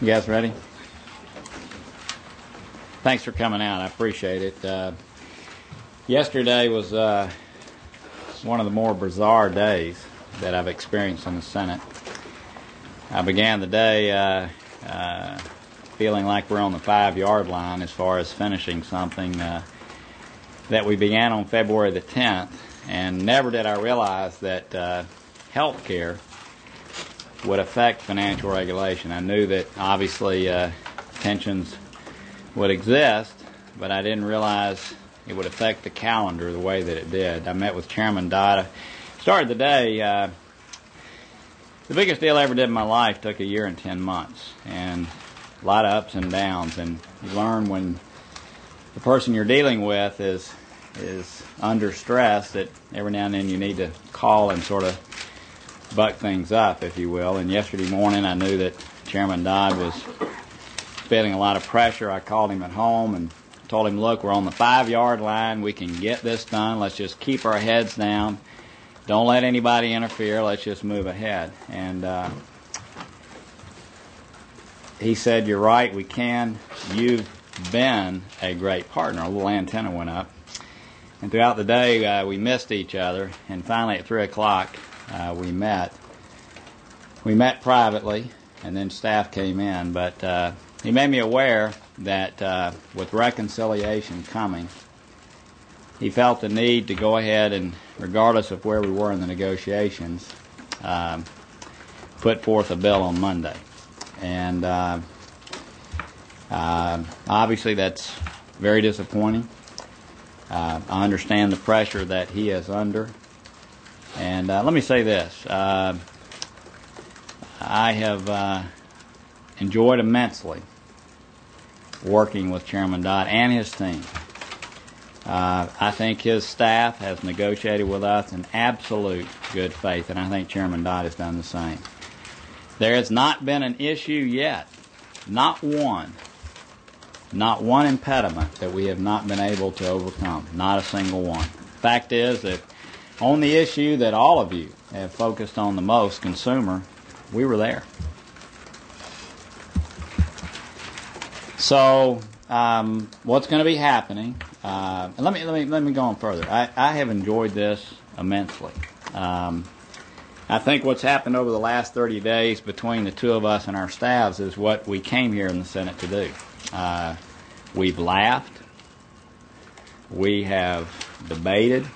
You guys ready? Thanks for coming out. I appreciate it. Yesterday was one of the more bizarre days that I've experienced in the Senate. I began the day feeling like we're on the 5-yard line as far as finishing something that we began on February the 10th, and never did I realize that health care would affect financial regulation. I knew that obviously tensions would exist, but I didn't realize it would affect the calendar the way that it did. I met with Chairman Dodd. I started the day, the biggest deal I ever did in my life took 1 year and 10 months, and a lot of ups and downs, and you learn when the person you're dealing with is under stress that every now and then you need to call and sort of buck things up, if you will. And yesterday morning I knew that Chairman Dodd was feeling a lot of pressure. I called him at home and told him, look, we're on the 5-yard line. We can get this done. Let's just keep our heads down. Don't let anybody interfere. Let's just move ahead. And he said, you're right, we can. You've been a great partner. A little antenna went up. And throughout the day, we missed each other. And finally, at 3 o'clock, we met. We met privately, and then staff came in. But he made me aware that with reconciliation coming, he felt the need to go ahead and, regardless of where we were in the negotiations, put forth a bill on Monday. And obviously that's very disappointing. I understand the pressure that he is under. And let me say this. I have enjoyed immensely working with Chairman Dodd and his team. I think his staff has negotiated with us in absolute good faith, and I think Chairman Dodd has done the same. There has not been an issue yet, not one impediment that we have not been able to overcome, not a single one. Fact is that on the issue that all of you have focused on the most, consumer, we were there. So what's going to be happening? And let me go on further. I have enjoyed this immensely. I think what's happened over the last 30 days between the two of us and our staffs is what we came here in the Senate to do. We've laughed, we have debated,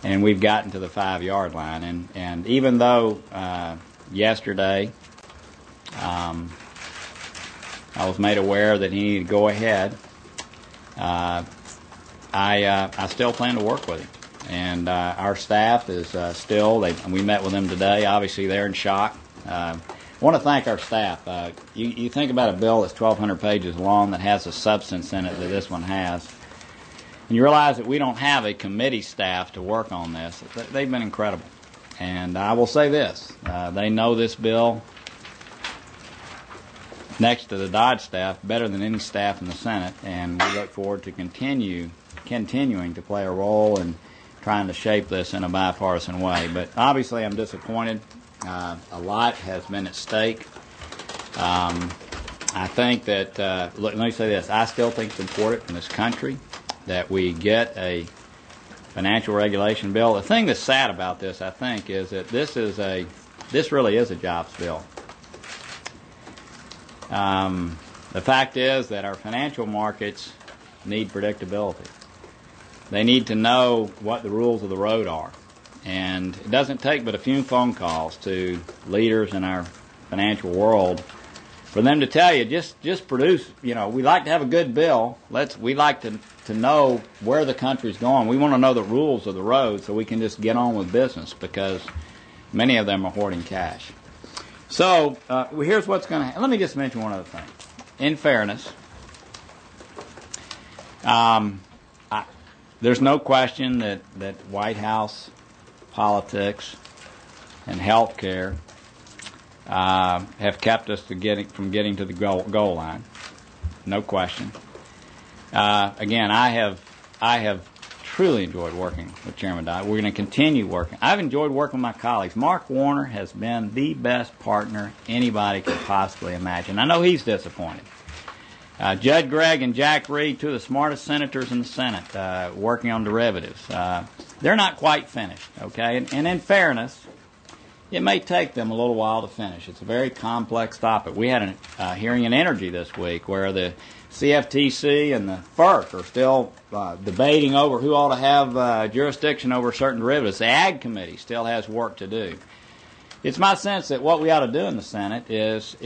and we've gotten to the 5-yard line. And even though yesterday I was made aware that he needed to go ahead, I still plan to work with him. And our staff is still, we met with them today. Obviously, they're in shock. I want to thank our staff. You think about a bill that's 1,200 pages long that has a substance in it that this one has, and you realize that we don't have a committee staff to work on this. They've been incredible. And I will say this, they know this bill next to the Dodd staff better than any staff in the Senate, and we look forward to continuing to play a role in trying to shape this in a bipartisan way. But obviously I'm disappointed. A lot has been at stake. I think that, look, let me say this, I still think it's important in this country that we get a financial regulation bill. The thing that's sad about this, I think, is that this really is a jobs bill. The fact is that our financial markets need predictability. They need to know what the rules of the road are. And it doesn't take but a few phone calls to leaders in our financial world for them to tell you, just produce, we like to have a good bill. We like to know where the country's going. We want to know the rules of the road so we can just get on with business, because many of them are hoarding cash. So here's what's going to happen. Let me just mention one other thing. In fairness, there's no question that White House politics and health care have kept us from getting to the goal line. No question. Again, I have truly enjoyed working with Chairman Dodd. We're going to continue working. I've enjoyed working with my colleagues. Mark Warner has been the best partner anybody could possibly imagine. I know he's disappointed. Judd Gregg and Jack Reed, two of the smartest senators in the Senate, working on derivatives. They're not quite finished, okay? And in fairness, it may take them a little while to finish. It's a very complex topic. We had a hearing in energy this week where the CFTC and the FERC are still debating over who ought to have jurisdiction over certain derivatives. The Ag Committee still has work to do. It's my sense that what we ought to do in the Senate is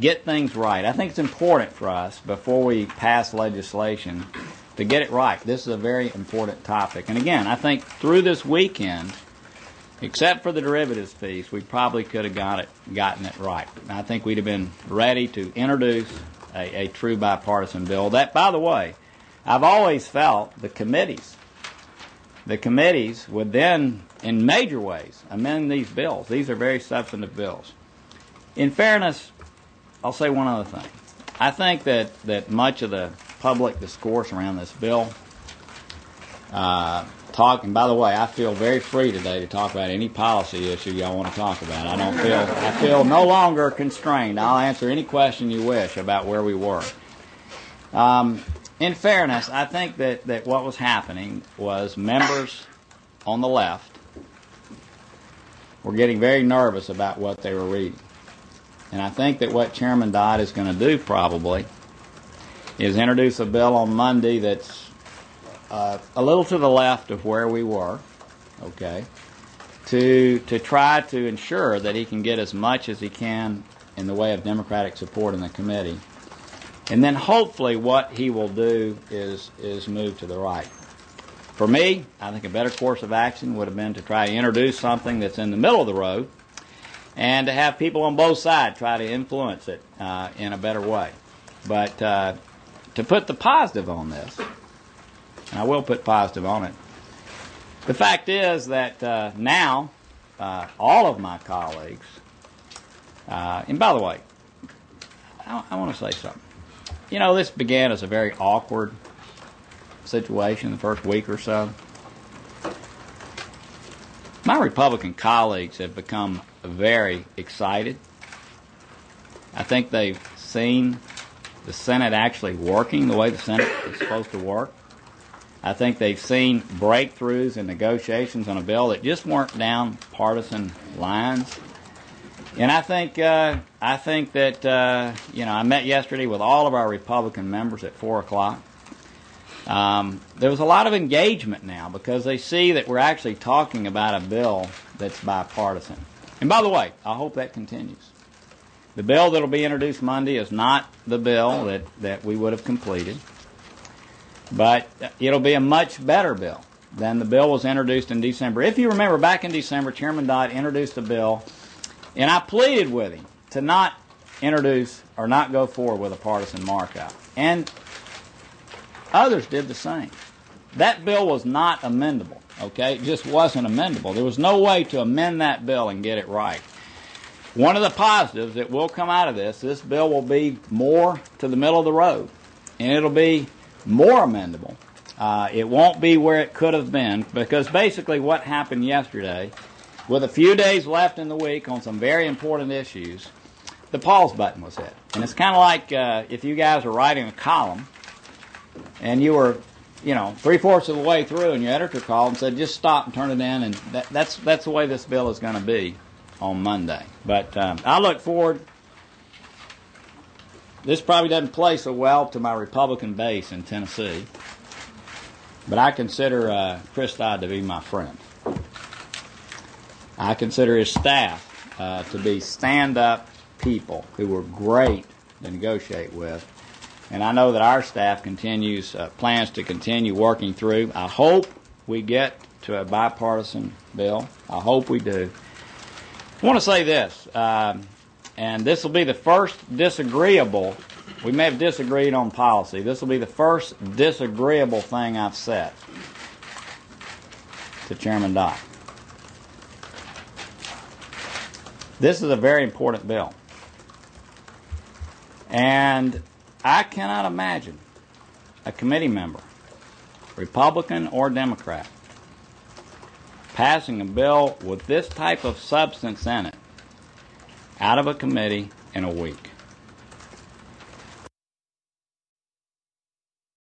get things right. I think it's important for us, before we pass legislation, to get it right. This is a very important topic. And again, I think through this weekend, except for the derivatives piece, we probably could have gotten it right. I think we'd have been ready to introduce a true bipartisan bill. That, by the way, I've always felt the committees would then, in major ways, amend these bills. These are very substantive bills. In fairness, I'll say one other thing. I think that much of the public discourse around this bill, and by the way, I feel very free today to talk about any policy issue y'all want to talk about. I feel no longer constrained. I'll answer any question you wish about where we were. In fairness, I think that what was happening was members on the left were getting very nervous about what they were reading. And I think that what Chairman Dodd is going to do probably is introduce a bill on Monday that's a little to the left of where we were, okay, to try to ensure that he can get as much as he can in the way of Democratic support in the committee. And then hopefully what he will do is move to the right. For me, I think a better course of action would have been to try to introduce something that's in the middle of the road and to have people on both sides try to influence it in a better way. But to put the positive on this, and I will put positive on it, the fact is that now all of my colleagues, and by the way, I want to say something. You know, this began as a very awkward situation the first week or so. My Republican colleagues have become very excited. I think they've seen the Senate actually working the way the Senate is supposed to work. I think they've seen breakthroughs in negotiations on a bill that just weren't down partisan lines. And I think that I met yesterday with all of our Republican members at 4 o'clock. There was a lot of engagement now because they see that we're actually talking about a bill that's bipartisan. And by the way, I hope that continues. The bill that will be introduced Monday is not the bill that we would have completed, but it'll be a much better bill than the bill was introduced in December. If you remember, back in December, Chairman Dodd introduced a bill, and I pleaded with him to not introduce or not go forward with a partisan markup. And others did the same. That bill was not amendable, okay? It just wasn't amendable. There was no way to amend that bill and get it right. One of the positives that will come out of this bill will be more to the middle of the road, and it'll be more amendable. It won't be where it could have been, because basically what happened yesterday, with a few days left in the week on some very important issues, the pause button was hit. And it's kind of like if you guys are writing a column and you were, 3/4 of the way through and your editor called and said, just stop and turn it in, and that's the way this bill is going to be on Monday. But I look forward. This probably doesn't play so well to my Republican base in Tennessee, but I consider Chris Dodd to be my friend. I consider his staff to be stand-up people who were great to negotiate with. And I know that our staff plans to continue working through. I hope we get to a bipartisan bill. I hope we do. I want to say this, and this will be the first disagreeable. We may have disagreed on policy. This will be the first disagreeable thing I've said to Chairman Dodd. This is a very important bill. And I cannot imagine a committee member Republican or Democrat, passing a bill with this type of substance in it out of a committee in a week.